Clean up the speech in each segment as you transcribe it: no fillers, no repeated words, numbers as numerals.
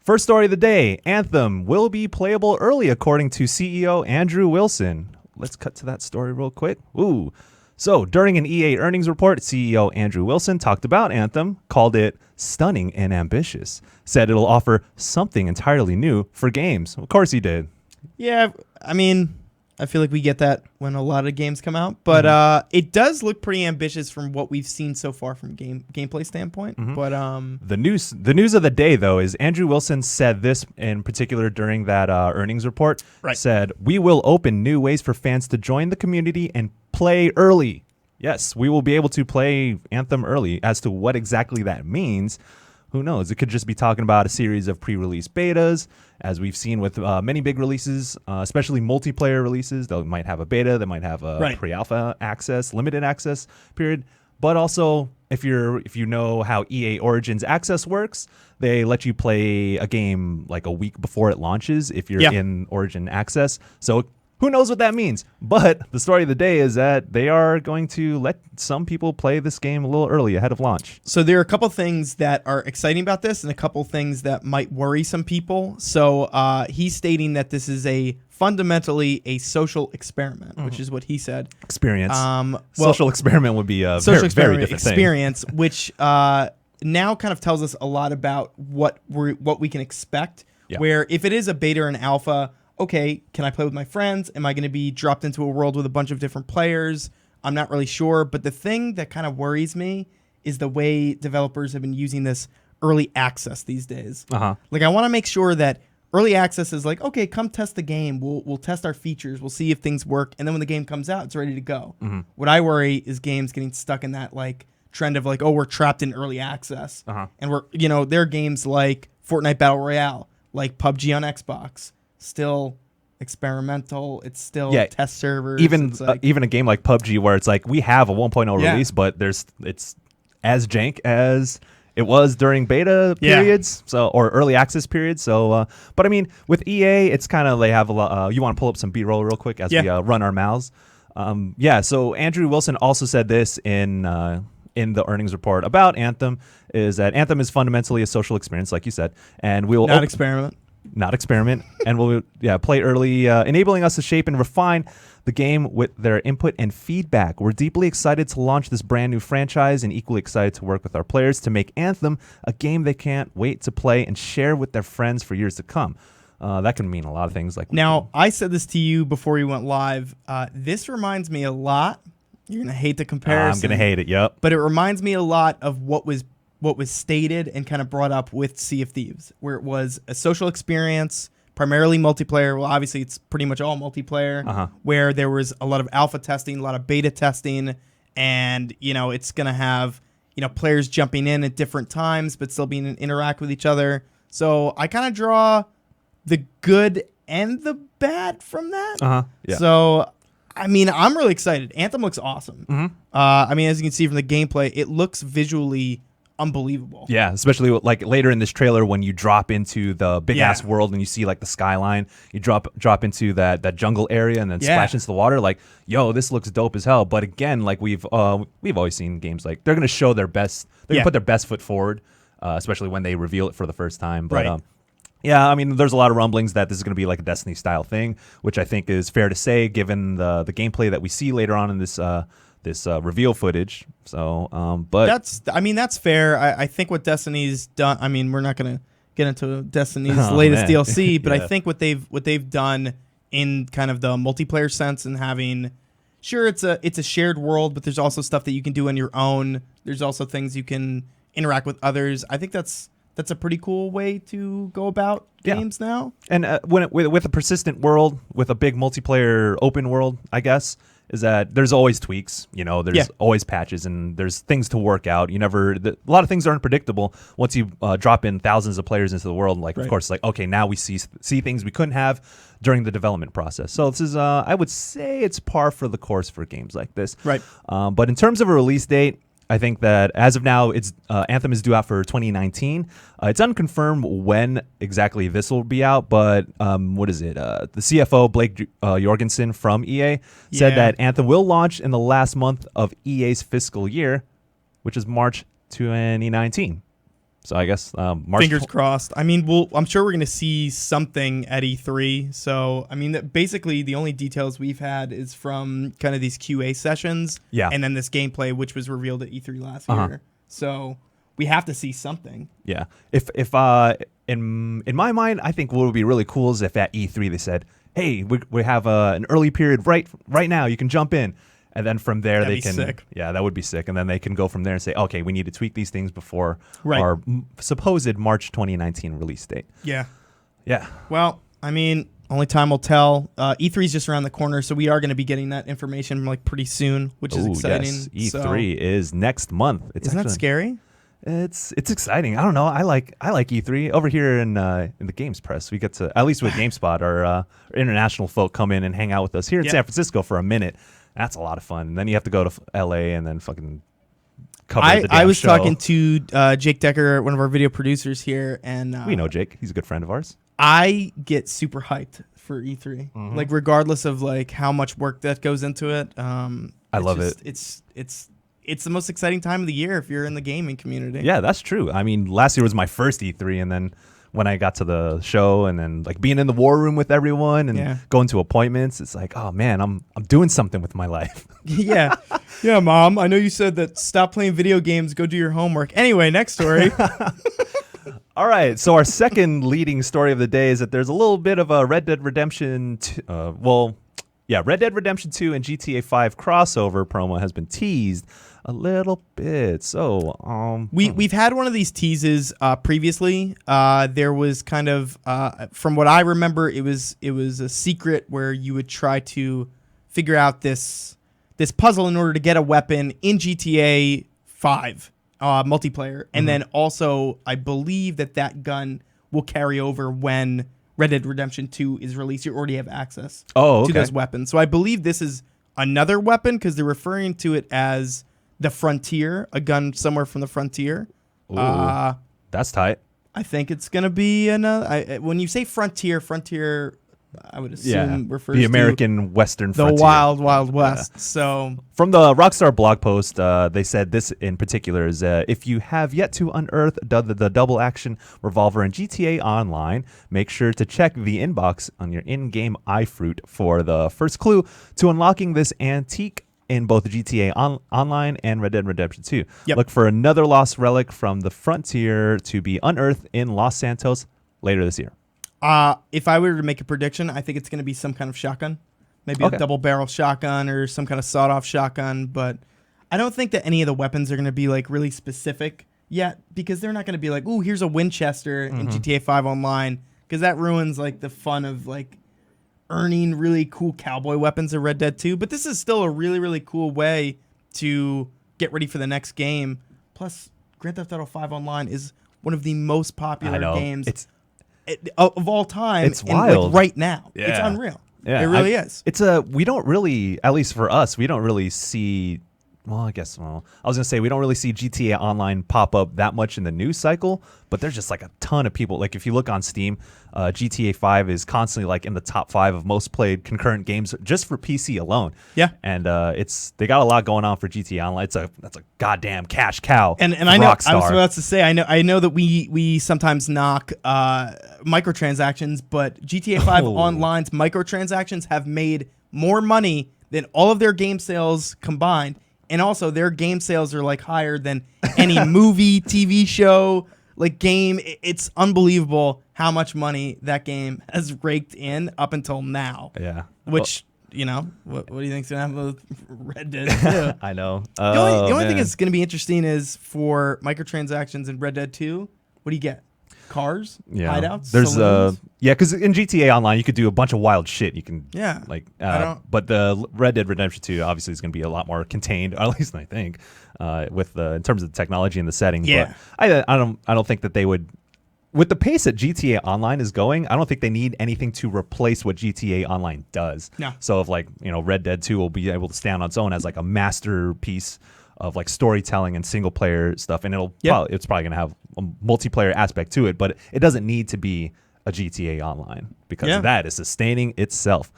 First story of the day, Anthem will be playable early according to CEO Andrew Wilson. Let's cut to that story real quick. So during an EA earnings report, CEO Andrew Wilson talked about Anthem, called it stunning and ambitious, said it'll offer something entirely new for games. Of course he did. Yeah, I mean, I feel like we get that when a lot of games come out, but it does look pretty ambitious from what we've seen so far from gameplay standpoint. But the news of the day though is Andrew Wilson said this in particular during that earnings report. Right. Said we will open new ways for fans to join the community and play early. Yes, we will be able to play Anthem early. As to what exactly that means, who knows? It could just be talking about a series of pre-release betas, as we've seen with many big releases, especially multiplayer releases. They might have a beta, they might have a pre-alpha access, limited access period. But also, if you know how EA Origins Access works, they let you play a game like a week before it launches if you're in Origin Access. So who knows what that means? But the story of the day is that they are going to let some people play this game a little early ahead of launch. So there are a couple things that are exciting about this and a couple things that might worry some people. So he's stating that this is fundamentally a social experiment, which is what he said. Experience. Social experiment would be a very different experience, thing. Which now kind of tells us a lot about what we can expect. Yeah. Where if it is a beta or an alpha, okay, can I play with my friends? Am I going to be dropped into a world with a bunch of different players? I'm not really sure. But the thing that kind of worries me is the way developers have been using this early access these days. Like, I want to make sure that early access is like, okay, come test the game. We'll test our features. We'll see if things work. And then when the game comes out, it's ready to go. What I worry is games getting stuck in that like trend of like, oh, we're trapped in early access. And there are games like Fortnite Battle Royale, like PUBG on Xbox. Still experimental. It's still test servers. Even a game like PUBG where it's like we have a 1.0 release, but it's as jank as it was during beta periods, or early access periods. So, but I mean, with EA, it's kind of they have a lot. You want to pull up some B-roll real quick as we run our mouths. So Andrew Wilson also said this in the earnings report about Anthem, is that Anthem is fundamentally a social experience, like you said, and we will not experiment, and we'll play early, enabling us to shape and refine the game with their input and feedback. We're deeply excited to launch this brand new franchise and equally excited to work with our players to make Anthem a game they can't wait to play and share with their friends for years to come. That can mean a lot of things. Now, I said this to you before we went live. This reminds me a lot. You're going to hate the comparison. I'm going to hate it, yep. But it reminds me a lot of what was stated and kind of brought up with Sea of Thieves, where it was a social experience, primarily multiplayer. Well, obviously, it's pretty much all multiplayer, where there was a lot of alpha testing, a lot of beta testing, and, it's going to have, players jumping in at different times, but still being interact with each other. So I kind of draw the good and the bad from that. So, I mean, I'm really excited. Anthem looks awesome. I mean, as you can see from the gameplay, it looks visually unbelievable. Yeah, especially like later in this trailer when you drop into the big ass world and you see like the skyline, you drop into that jungle area and then splash into the water. Like, yo, this looks dope as hell. But again, like we've always seen games like they're gonna show their best. They're gonna put their best foot forward, especially when they reveal it for the first time. But I mean, there's a lot of rumblings that this is going to be like a Destiny style thing, which I think is fair to say given the gameplay that we see later on in this reveal footage. So, but that's fair. I think what Destiny's done. I mean, we're not going to get into Destiny's latest DLC, but I think what they've done in kind of the multiplayer sense and having, sure, it's a shared world, but there's also stuff that you can do on your own. There's also things you can interact with others. I think that's a pretty cool way to go about games now. And with a persistent world, with a big multiplayer open world, I guess, is that there's always tweaks. There's always patches and there's things to work out. A lot of things are unpredictable once you drop in thousands of players into the world. Like, of course, like, okay, now we see things we couldn't have during the development process. So this is, I would say it's par for the course for games like this. Right. But in terms of a release date, I think that as of now, it's Anthem is due out for 2019. It's unconfirmed when exactly this will be out, but what is it? The CFO, Blake Jorgensen from EA, said that Anthem will launch in the last month of EA's fiscal year, which is March 2019. So I guess March. Fingers crossed. I mean, I'm sure we're going to see something at E3. So, I mean, basically the only details we've had is from kind of these QA sessions. Yeah. And then this gameplay, which was revealed at E3 last year. So we have to see something. Yeah. If in my mind, I think what would be really cool is if at E3 they said, "Hey, we have an early period right now. You can jump in." And then from there, That'd they can. be sick. Yeah, that would be sick. And then they can go from there and say, okay, we need to tweak these things before Right. our supposed March 2019 release date. Yeah. Yeah. Well, I mean, only time will tell. E3 is just around the corner, so we are going to be getting that information like pretty soon, which is exciting. Yes. E3 is next month. Isn't that scary? It's exciting. I don't know. I like E3 over here in the games press. We get to, at least with GameSpot, our international folk come in and hang out with us here in San Francisco for a minute. That's a lot of fun. And then you have to go to LA and then fucking cover the damn I was show. talking to Jake Decker, one of our video producers here, and we know Jake. He's a good friend of ours. I get super hyped for E3, like regardless of like how much work that goes into it. I love it. It's the most exciting time of the year if you're in the gaming community. Yeah, that's true. I mean, last year was my first E3, and then when I got to the show and then like being in the war room with everyone and going to appointments, it's like, oh man, I'm doing something with my life. Yeah, Mom. I know you said that stop playing video games, go do your homework. Anyway, next story. All right, so our second leading story of the day is that there's a little bit of a Red Dead Redemption, Red Dead Redemption 2 and GTA 5 crossover promo has been teased a little bit. So we've had one of these teases previously. There was kind of from what I remember, it was a secret where you would try to figure out this puzzle in order to get a weapon in GTA 5 multiplayer, and then also I believe that gun will carry over when Red Dead Redemption 2 is released. You already have access to those weapons. So I believe this is another weapon because they're referring to it as the Frontier, a gun somewhere from the Frontier. Ooh, that's tight. I think it's going to be another. When you say Frontier, I would assume refers to the American Western the frontier. Wild Wild West. Yeah. So from the Rockstar blog post, they said this in particular is if you have yet to unearth the double action revolver in GTA Online, make sure to check the inbox on your in-game iFruit for the first clue to unlocking this antique in both GTA Online and Red Dead Redemption 2. Yep. Look for another lost relic from the Frontier to be unearthed in Los Santos later this year. If I were to make a prediction, I think it's going to be some kind of shotgun. Maybe a double barrel shotgun or some kind of sawed-off shotgun. But I don't think that any of the weapons are going to be like really specific yet because they're not going to be like, ooh, here's a Winchester in GTA 5 Online because that ruins like the fun of like earning really cool cowboy weapons in Red Dead 2. But this is still a really, really cool way to get ready for the next game. Plus, Grand Theft Auto 5 Online is one of the most popular games of all time. It's wild. Like right now. Yeah. It's unreal. Yeah, it really is. We don't really, at least for us, we don't really see, I was going to say we don't really see GTA Online pop up that much in the news cycle, but there's just like a ton of people. Like if you look on Steam, GTA 5 is constantly like in the top 5 of most played concurrent games just for PC alone. Yeah. And they got a lot going on for GTA Online. That's a goddamn cash cow. And I know, Rockstar. I was about to say, I know that we sometimes knock microtransactions, but GTA 5 Online's microtransactions have made more money than all of their game sales combined. And also, their game sales are like higher than any movie, TV show, like game. It's unbelievable how much money that game has raked in up until now. Yeah. Which, what do you think's going to happen with Red Dead 2? I know. The only thing that's going to be interesting is for microtransactions in Red Dead 2, what do you get? Cars, hideouts, there's because in GTA Online you could do a bunch of wild shit. You can but the Red Dead Redemption 2 obviously is going to be a lot more contained, at least I think, in terms of the technology and the setting. Yeah, but I don't think that they would, with the pace that GTA Online is going. I don't think they need anything to replace what GTA Online does. No. So if Red Dead 2 will be able to stand on its own as like a masterpiece of like storytelling and single player stuff, and it's probably going to have a multiplayer aspect to it, but it doesn't need to be a GTA Online because that is sustaining itself.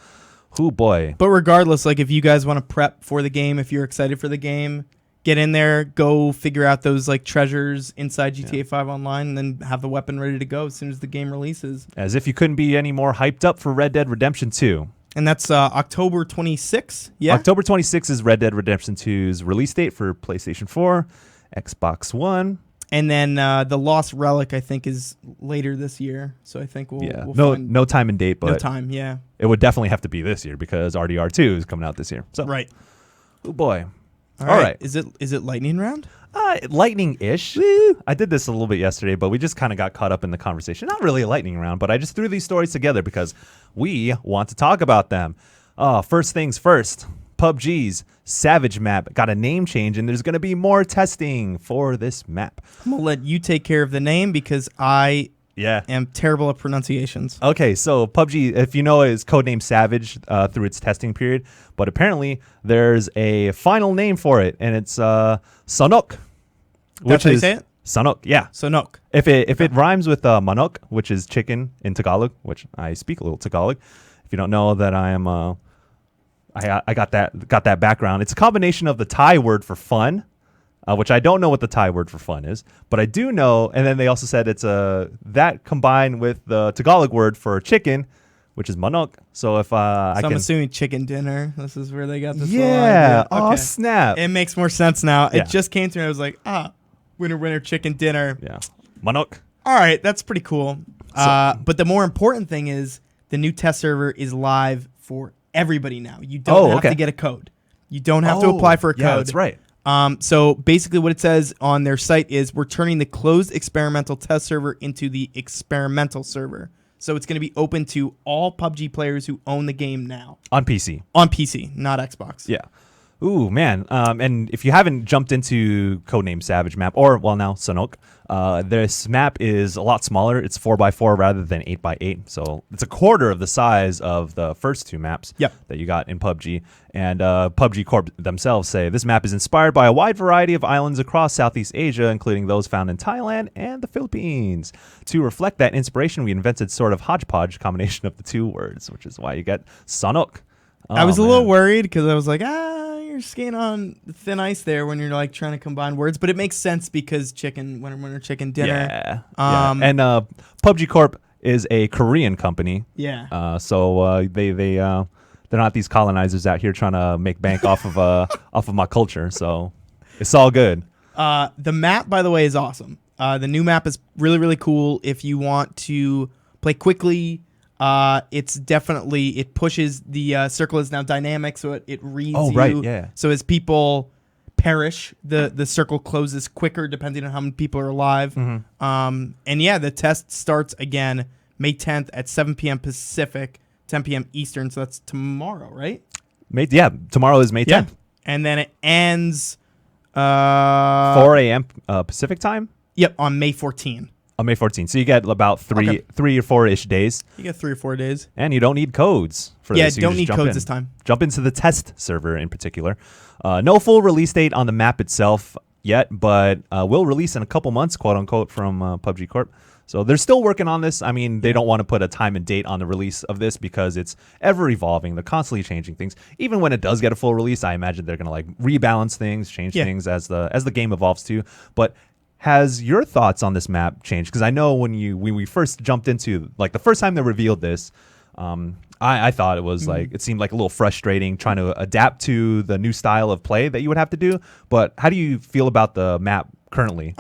Oh boy. But regardless, like if you guys want to prep for the game, if you're excited for the game, get in there, go figure out those like treasures inside GTA 5 Online, and then have the weapon ready to go as soon as the game releases. As if you couldn't be any more hyped up for Red Dead Redemption 2. And that's October 26th. Yeah. October 26th is Red Dead Redemption 2's release date for PlayStation 4, Xbox One. And then the Lost Relic, I think, is later this year. So I think we'll find no time and date, but no time. Yeah. It would definitely have to be this year because RDR2 is coming out this year. So right. Oh boy. All right. Is it lightning round? Lightning-ish. Woo. I did this a little bit yesterday, but we just kind of got caught up in the conversation. Not really a lightning round, but I just threw these stories together because we want to talk about them. First things first, PUBG's Savage map got a name change, and there's going to be more testing for this map. I'm going to let you take care of the name because I am terrible at pronunciations. Okay, so PUBG, if you know, is codenamed Savage through its testing period, but apparently there's a final name for it, and it's Sanok. That's how you say it? Sanok, yeah. Sanok. If it rhymes with manok, which is chicken in Tagalog, which I speak a little Tagalog. If you don't know that I am, I got that background. It's a combination of the Thai word for fun, which I don't know what the Thai word for fun is, but I do know. And then they also said it's that combined with the Tagalog word for chicken, which is manok. So if I'm assuming chicken dinner. This is where they got this. Yeah. Oh snap! It makes more sense now. Yeah. It just came to me. I was like, winner chicken dinner. Yeah. Manok. All right, that's pretty cool. But the more important thing is the new test server is live for everybody now. You don't have to get a code. You don't have to apply for a code. Yeah, that's right. So basically what it says on their site is we're turning the closed experimental test server into the experimental server. So it's going to be open to all PUBG players who own the game now. On PC. On PC, not Xbox. Yeah. Ooh, man. And if you haven't jumped into codename Savage map, or, well, now Sanok, this map is a lot smaller. It's 4x4 rather than 8x8. So it's a quarter of the size of the first two maps that you got in PUBG. And PUBG Corp themselves say this map is inspired by a wide variety of islands across Southeast Asia, including those found in Thailand and the Philippines. To reflect that inspiration, we invented sort of hodgepodge combination of the two words, which is why you get Sanok. I was a little worried because I was like, you're skating on thin ice there when you're like trying to combine words, but it makes sense because winter chicken dinner. Yeah. And PUBG Corp is a Korean company. Yeah. So they're not these colonizers out here trying to make bank off of my culture. So it's all good. The map, by the way, is awesome. The new map is really, really cool. If you want to play quickly, it's definitely, it pushes the circle is now dynamic, so it reads you. Right, yeah. So as people perish, the circle closes quicker depending on how many people are alive. Mm-hmm. And yeah, the test starts again May 10th at 7 p.m. Pacific, 10 p.m. Eastern. So that's tomorrow, right? Tomorrow is May 10th. Yeah. And then it ends 4 a.m. Pacific time. Yep, on May 14th. On May 14th. So you get about three or four-ish days. You get 3 or 4 days. And you don't need codes for this. Yeah, you don't need codes this time. Jump into the test server in particular. No full release date on the map itself yet, but will release in a couple months, quote-unquote, from PUBG Corp. So they're still working on this. I mean, they don't want to put a time and date on the release of this because it's ever-evolving. They're constantly changing things. Even when it does get a full release, I imagine they're going to like rebalance things, change things as the game evolves too. But has your thoughts on this map changed? Because I know when we first jumped into, like, the first time they revealed this, I thought it was like, it seemed like a little frustrating trying to adapt to the new style of play that you would have to do. But how do you feel about the map currently?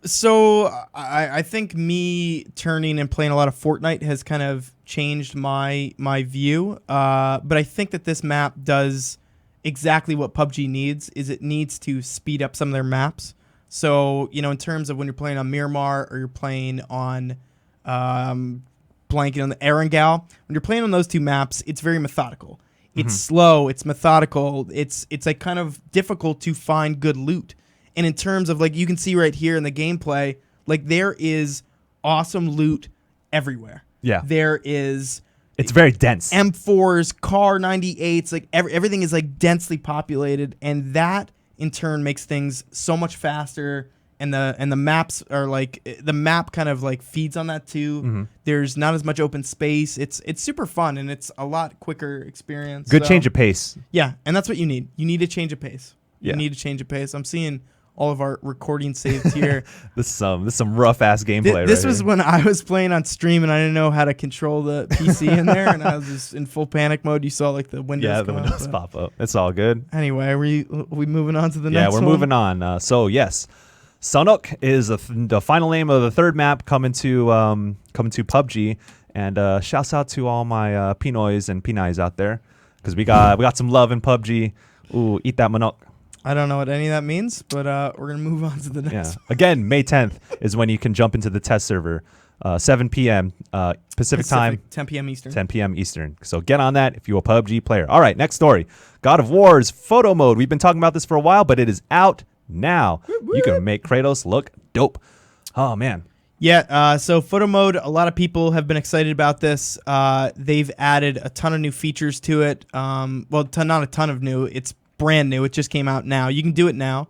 So I think me turning and playing a lot of Fortnite has kind of changed my view. But I think that this map does exactly what PUBG needs. Is it needs to speed up some of their maps. So, you know, in terms of when you're playing on Miramar or you're playing on blanking on the Erangel, when you're playing on those two maps, it's very methodical. It's slow, it's methodical, it's like kind of difficult to find good loot. And in terms of, like, you can see right here in the gameplay, like, there is awesome loot everywhere. Yeah. There is... It's very dense. M4s, Car 98s, like, everything is, like, densely populated, and that in turn makes things so much faster, and the maps are like, the map kind of like feeds on that too. There's not as much open space. It's super fun, and it's a lot quicker experience. Good change of pace. Yeah, and that's what you need. You need a change of pace. You need to change the pace. I'm seeing all of our recording saved here. This is some rough ass gameplay. This right was here. when I was playing on stream and I didn't know how to control the PC in there, and I was just in full panic mode. You saw like the windows. Yeah, the windows pop up. It's all good. Anyway, are we moving on to the next Yeah, we're moving on. So yes, Sanok is the final name of the third map coming to PUBG. And shouts out to all my Pinoys and Pinais out there, because we got some love in PUBG. Ooh, eat that manok. I don't know what any of that means, but we're gonna move on to the next. Yeah. Again, May 10th is when you can jump into the test server. 7 p.m. Pacific time, 10 p.m. Eastern. 10 p.m. Eastern. So get on that if you're a PUBG player. All right, next story. God of War's photo mode. We've been talking about this for a while, but it is out now. You can make Kratos look dope. Oh man. Yeah, so photo mode, a lot of people have been excited about this. They've added a ton of new features to it. Not a ton of new. It's brand new. It just came out now. You can do it now.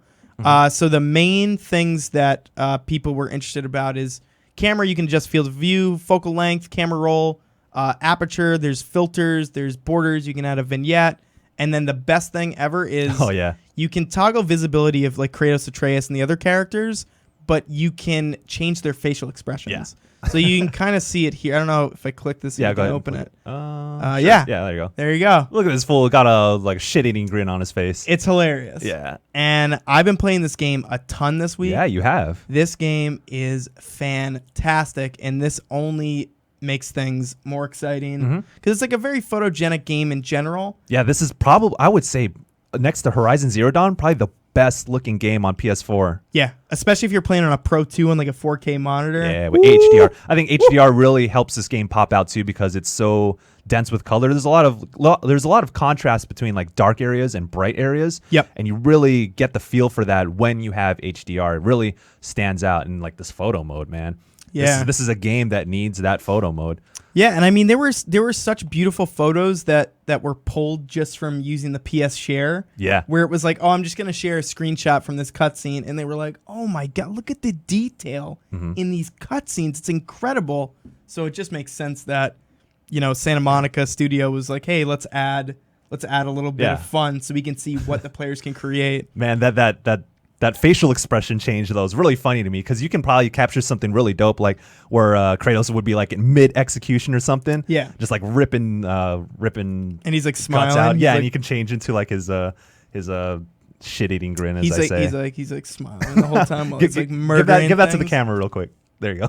So the main things that people were interested about is camera. You can adjust field of view, focal length, camera roll, aperture. There's filters. There's borders. You can add a vignette. And then the best thing ever is you can toggle visibility of like Kratos, Atreus, and the other characters, but you can change their facial expressions. Yeah. So you can kind of see it here. I don't know if I click this and go ahead. open it. Sure. Yeah. Yeah, there you go. There you go. Look at this fool. Got a shit-eating grin on his face. It's hilarious. Yeah. And I've been playing this game a ton this week. Yeah, you have. This game is fantastic, and this only makes things more exciting because it's like a very photogenic game in general. Yeah, this is probably, I would say, next to Horizon Zero Dawn, probably the best looking game on PS4. Yeah, especially if you're playing on a Pro 2 on like a 4K monitor. Yeah, with HDR. I think HDR really helps this game pop out too, because it's so dense with color. There's a lot of contrast between like dark areas and bright areas. Yep. And you really get the feel for that when you have HDR. It really stands out in like this photo mode, man. Yeah. This is a game that needs that photo mode. Yeah, and I mean there were such beautiful photos that were pulled just from using the PS Share. Yeah. Where it was like, oh, I'm just gonna share a screenshot from this cutscene, and they were like, oh my god, look at the detail in these cutscenes. It's incredible. So it just makes sense that, Santa Monica Studio was like, hey, let's add a little bit of fun so we can see what the players can create. Man, that facial expression change, though, is really funny to me, because you can probably capture something really dope, like where Kratos would be like in mid-execution or something. Yeah. Just like ripping. And he's like smiling. Out. Yeah, like, and you can change into like his shit-eating grin, as I say. He's like smiling the whole time while he's like murdering Give that to the things. camera real quick. There you go.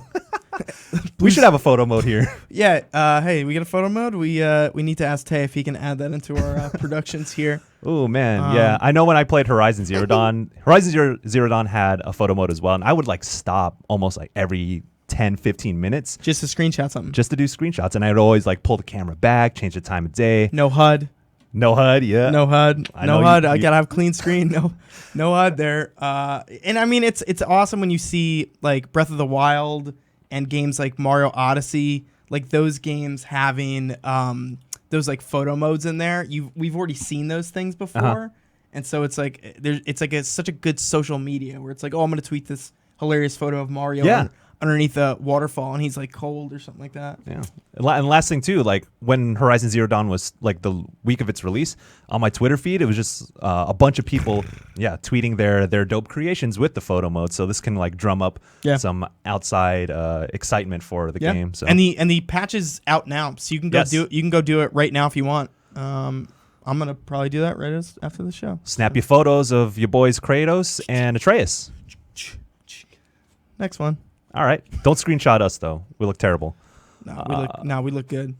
We should have a photo mode here. Yeah. Hey, we got a photo mode. We need to ask Tay if he can add that into our productions here. Oh man, yeah. I know when I played Horizon Zero Dawn, Zero Dawn had a photo mode as well, and I would like stop almost like every 10, 15 minutes just to screenshot something. Just to do screenshots, and I would always like pull the camera back, change the time of day. No HUD. No HUD, yeah. No HUD. No HUD. I gotta have clean screen. No HUD there. And I mean, it's awesome when you see like Breath of the Wild and games like Mario Odyssey, like those games having those like photo modes in there. We've already seen those things before, and so it's like such a good social media where it's like, oh, I'm gonna tweet this hilarious photo of Mario underneath a waterfall, and he's like cold or something like that. Yeah. And last thing too, like when Horizon Zero Dawn was like the week of its release, on my Twitter feed, it was just a bunch of people, tweeting their dope creations with the photo mode. So this can like drum up some outside excitement for the game. So and the patch is out now, so you can go do it right now if you want. I'm gonna probably do that right after the show. Snap your photos of your boys Kratos and Atreus. Next one. All right. Don't screenshot us though. We look terrible. No, we look good.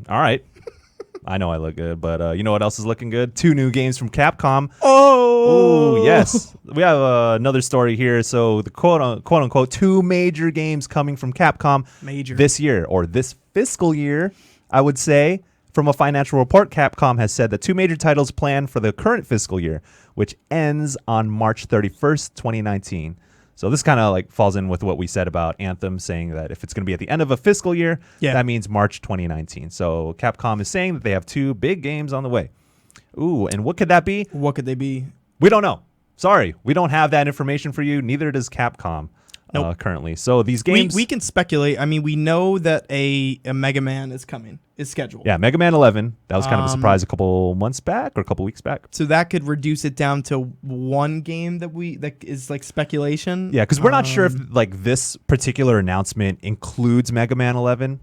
All right. I know I look good, but you know what else is looking good? 2 new games from Capcom. Oh, yes. We have another story here. So the quote unquote 2 major games coming from Capcom this year, or this fiscal year, I would say. From a financial report, Capcom has said that 2 major titles planned for the current fiscal year, which ends on March 31st, 2019. So this kind of like falls in with what we said about Anthem, saying that if it's going to be at the end of a fiscal year, that means March 2019. So Capcom is saying that they have 2 big games on the way. Ooh, and what could that be? What could they be? We don't know. Sorry, we don't have that information for you. Neither does Capcom. currently. So these games, we can speculate. I mean, we know that a Mega Man is scheduled. Yeah, Mega Man 11. That was kind of a surprise a couple months back or a couple weeks back. So that could reduce it down to one game that is like speculation. Yeah, because we're not sure if like this particular announcement includes Mega Man 11.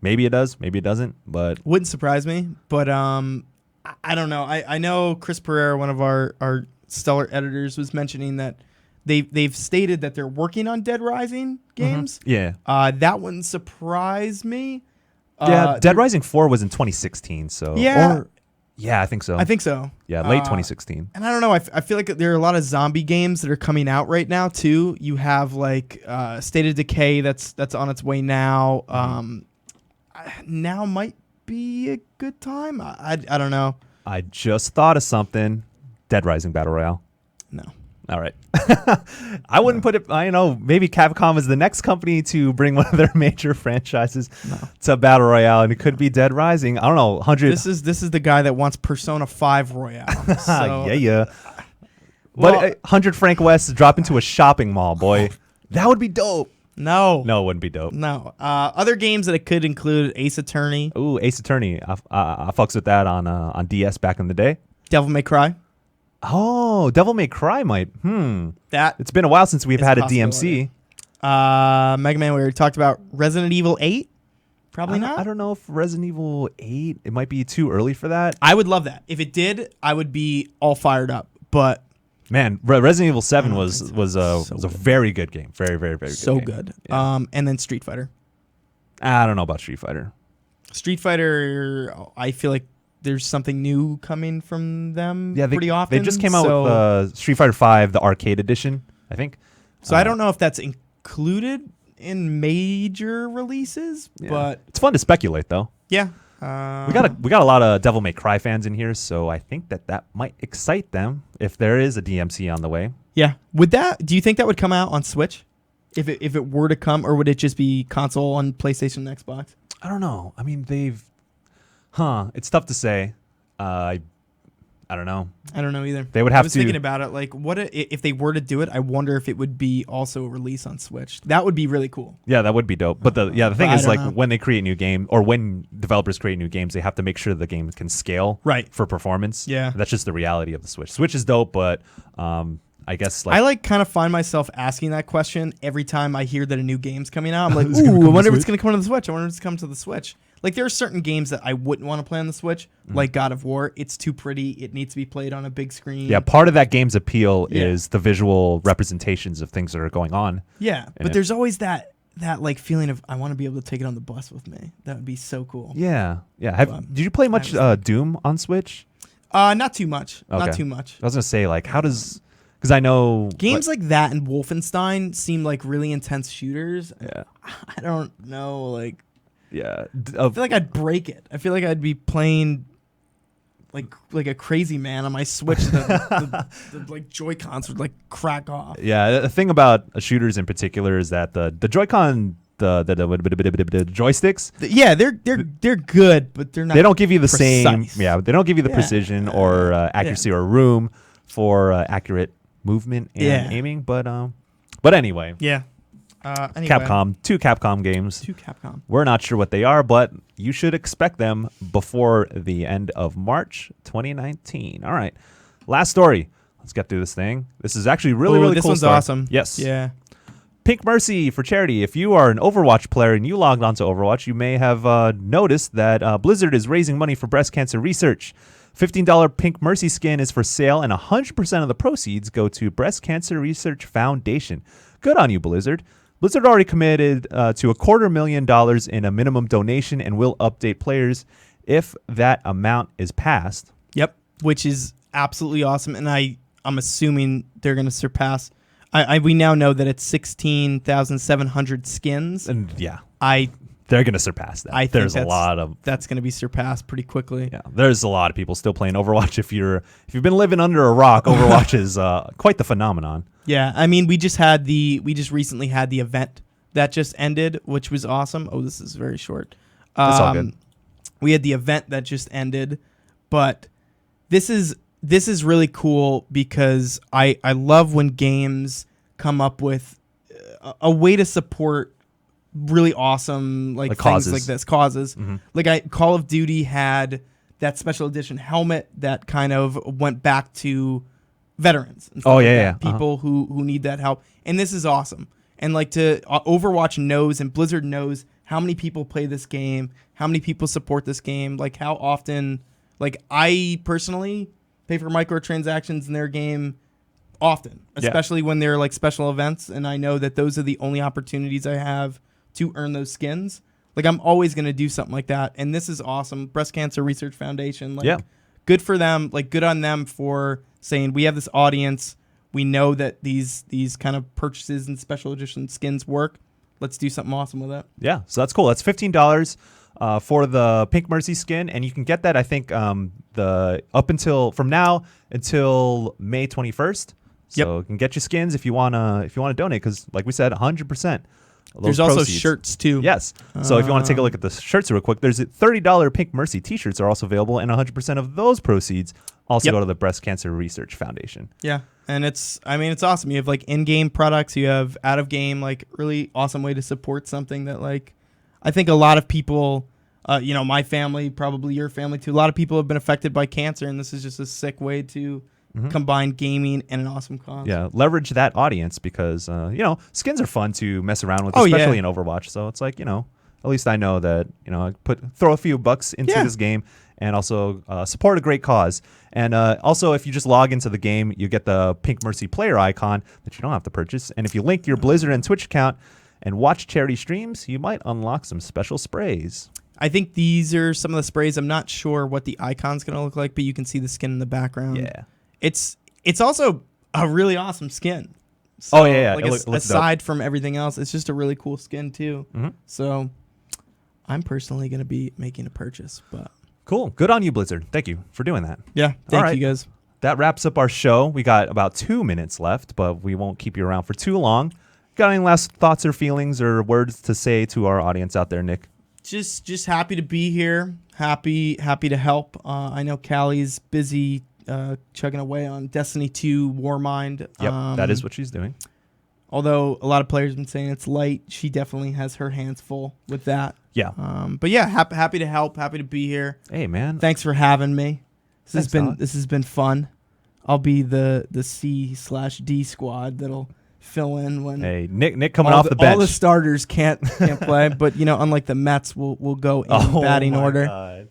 Maybe it does, maybe it doesn't, but wouldn't surprise me. But I don't know. I know Chris Pereira, one of our stellar editors, was mentioning that they've stated that they're working on Dead Rising games. Yeah. That wouldn't surprise me. Yeah, Dead Rising 4 was in 2016, so yeah. Yeah, I think so. Yeah, late 2016. And I don't know. I feel like there are a lot of zombie games that are coming out right now too. You have like State of Decay that's on its way now. Now might be a good time. I don't know. I just thought of something. Dead Rising Battle Royale. No. All right. I wouldn't put it, maybe Capcom is the next company to bring one of their major franchises to Battle Royale, and it could be Dead Rising. I don't know, 100. This is the guy that wants Persona 5 Royale. So. Yeah. But 100 Frank West drop into a shopping mall, boy. That would be dope. No, it wouldn't be dope. No. Other games that it could include Ace Attorney. Ooh, Ace Attorney. I fucks with that on DS back in the day. Devil May Cry. Oh, Devil May Cry might. That it's been a while since we've had a DMC. Mega Man. We already talked about Resident Evil 8. Probably not. I don't know if Resident Evil 8. It might be too early for that. I would love that. If it did, I would be all fired up. But man, Resident Evil 7 was a very good game. Very, very, very good. So game. good. Yeah. And then Street Fighter. I don't know about Street Fighter. Street Fighter, I feel like there's something new coming from them pretty often. They just came out with Street Fighter 5, the arcade edition, I think. So I don't know if that's included in major releases, but it's fun to speculate though. Yeah. We got a lot of Devil May Cry fans in here, so I think that might excite them if there is a DMC on the way. Yeah. Do you think that would come out on Switch? If it were to come, or would it just be console on PlayStation and Xbox? I don't know. I mean, it's tough to say. I don't know. I don't know either. They would have I was thinking about it. Like, what if they were to do it? I wonder if it would be also a release on Switch. That would be really cool. Yeah, that would be dope. But the thing is, like, when they create new game, or when developers create new games, they have to make sure the game can scale for performance. Yeah, that's just the reality of the Switch. Switch is dope, but I guess I kind of find myself asking that question every time I hear that a new game's coming out. I'm like, ooh, I wonder if it's going to come to the Switch. I wonder if it's come to the Switch. Like, there are certain games that I wouldn't want to play on the Switch, like God of War. It's too pretty. It needs to be played on a big screen. Yeah, part of that game's appeal is the visual representations of things that are going on. Yeah, but there's always that like feeling of, I want to be able to take it on the bus with me. That would be so cool. Yeah. Did you play much Doom on Switch? Not too much. Okay. Not too much. I was going to say, like, how does... Because I know... Games like that and Wolfenstein seem like really intense shooters. Yeah. I don't know, like... Yeah. I feel like I'd break it. I feel like I'd be playing like a crazy man on my Switch. The like Joy-Cons would like crack off. Yeah, the thing about shooters in particular is that the Joy-Con, the joysticks. They're good, but they're not. They don't give you the precise. same. Yeah, they don't give you the precision or accuracy or room for accurate movement and aiming. But anyway. Yeah. Anyway. Capcom, two Capcom games. We're not sure what they are, but you should expect them before the end of March 2019. All right. Last story. Let's get through this thing. This is actually really cool. This one's awesome. Yes. Yeah. Pink Mercy for charity. If you are an Overwatch player and you logged onto Overwatch, you may have noticed that Blizzard is raising money for breast cancer research. $15 Pink Mercy skin is for sale, and 100% of the proceeds go to Breast Cancer Research Foundation. Good on you, Blizzard. Blizzard already committed to $250,000 in a minimum donation and will update players if that amount is passed. Yep, which is absolutely awesome, and I'm assuming they're going to surpass. We now know that it's 16,700 skins, and they're going to surpass that. There's a lot of that's going to be surpassed pretty quickly. Yeah, there's a lot of people still playing Overwatch. If you've been living under a rock, Overwatch is quite the phenomenon. Yeah, I mean, we just recently had the event that just ended, which was awesome. Oh, this is very short. That's all good. We had the event that just ended, but this is really cool because I love when games come up with a way to support really awesome like things like this causes. Like Call of Duty had that special edition helmet that kind of went back to veterans and stuff people who need that help, and this is awesome. And like to Overwatch knows and Blizzard knows how many people play this game, how many people support this game, like how often, like I personally pay for microtransactions in their game often, especially when they're like special events, and I know that those are the only opportunities I have to earn those skins. Like I'm always going to do something like that, and this is awesome. Breast Cancer Research Foundation, like good for them, like good on them for saying we have this audience. We know that these kind of purchases and special edition skins work. Let's do something awesome with it. Yeah, so that's cool. That's $15 for the Pink Mercy skin, and you can get that I think from now until May 21st. So you can get your skins if you wanna donate, because like we said, 100%. There's also shirts too. Yes. So if you want to take a look at the shirts real quick, there's $30 Pink Mercy t-shirts are also available, and 100% of those proceeds also go to the Breast Cancer Research Foundation. Yeah. And it's awesome. You have like in-game products, you have out-of-game, like really awesome way to support something that like I think a lot of people, my family, probably your family too, a lot of people have been affected by cancer, and this is just a sick way to combine gaming and an awesome cause. Yeah, leverage that audience because, skins are fun to mess around with, especially in Overwatch. So it's like, at least I know that, I throw a few bucks into this game and also support a great cause. And also, if you just log into the game, you get the Pink Mercy player icon that you don't have to purchase. And if you link your Blizzard and Twitch account and watch charity streams, you might unlock some special sprays. I think these are some of the sprays. I'm not sure what the icon's going to look like, but you can see the skin in the background. Yeah. It's also a really awesome skin. So, Like aside from everything else, it's just a really cool skin too. So I'm personally going to be making a purchase. But cool. Good on you, Blizzard. Thank you for doing that. Yeah. Thank you, guys. That wraps up our show. We got about 2 minutes left, but we won't keep you around for too long. Got any last thoughts or feelings or words to say to our audience out there, Nick? Just happy to be here. Happy to help. I know Callie's busy chugging away on Destiny 2 Warmind. Yep, that is what she's doing. Although a lot of players have been saying it's light, she definitely has her hands full with that. Yeah. But yeah, happy to help. Happy to be here. Hey, man. Thanks for having me. This has been fun. I'll be the C/D squad that'll fill in when Nick coming off the bench. All the starters can't play, but unlike the Mets, we'll go in batting order. God.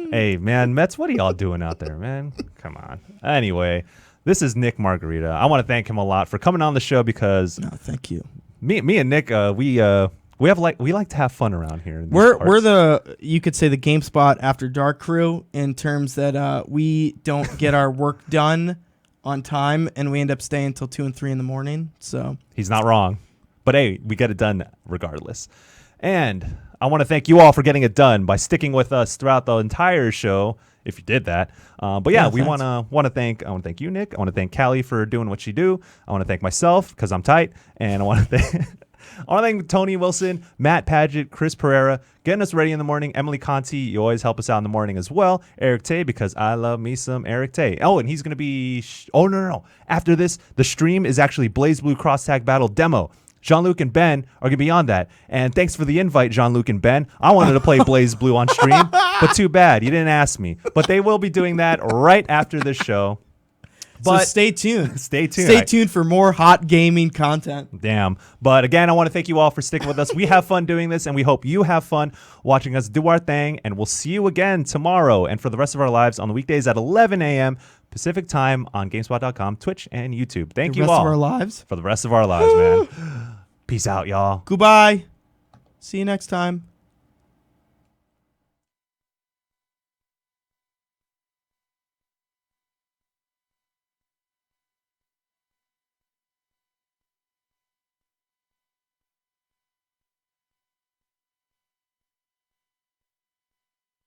Hey, man, Mets, what are y'all doing out there, man? Come on. Anyway, this is Nick Margarita. I want to thank him a lot for coming on the show because thank you. Me and Nick, we like to have fun around here. We're the, you could say, the GameSpot After Dark crew in terms that we don't get our work done on time and we end up staying until 2 and 3 in the morning. So he's not wrong, but hey, we get it done regardless. And I want to thank you all for getting it done by sticking with us throughout the entire show, if you did that. But yeah, we want to thank you, Nick. I want to thank Callie for doing what she do. I want to thank myself because I'm tight, and I want to thank Tony Wilson, Matt Paget, Chris Pereira, getting us ready in the morning. Emily Conti, you always help us out in the morning as well. Eric Tay, because I love me some Eric Tay. Oh, and he's going to be... no. After this, the stream is actually Blaze Blue Cross Tag Battle demo. Jean-Luc and Ben are going to be on that. And thanks for the invite, Jean-Luc and Ben. I wanted to play Blaze Blue on stream, but too bad. You didn't ask me. But they will be doing that right after this show. But so stay tuned. Stay tuned for more hot gaming content. Damn. But again, I want to thank you all for sticking with us. We have fun doing this, and we hope you have fun watching us do our thing. And we'll see you again tomorrow and for the rest of our lives on the weekdays at 11 a.m. Pacific time on GameSpot.com, Twitch, and YouTube. Thank you all. For the rest of our lives? For the rest of our lives, man. Peace out, y'all. Goodbye. See you next time.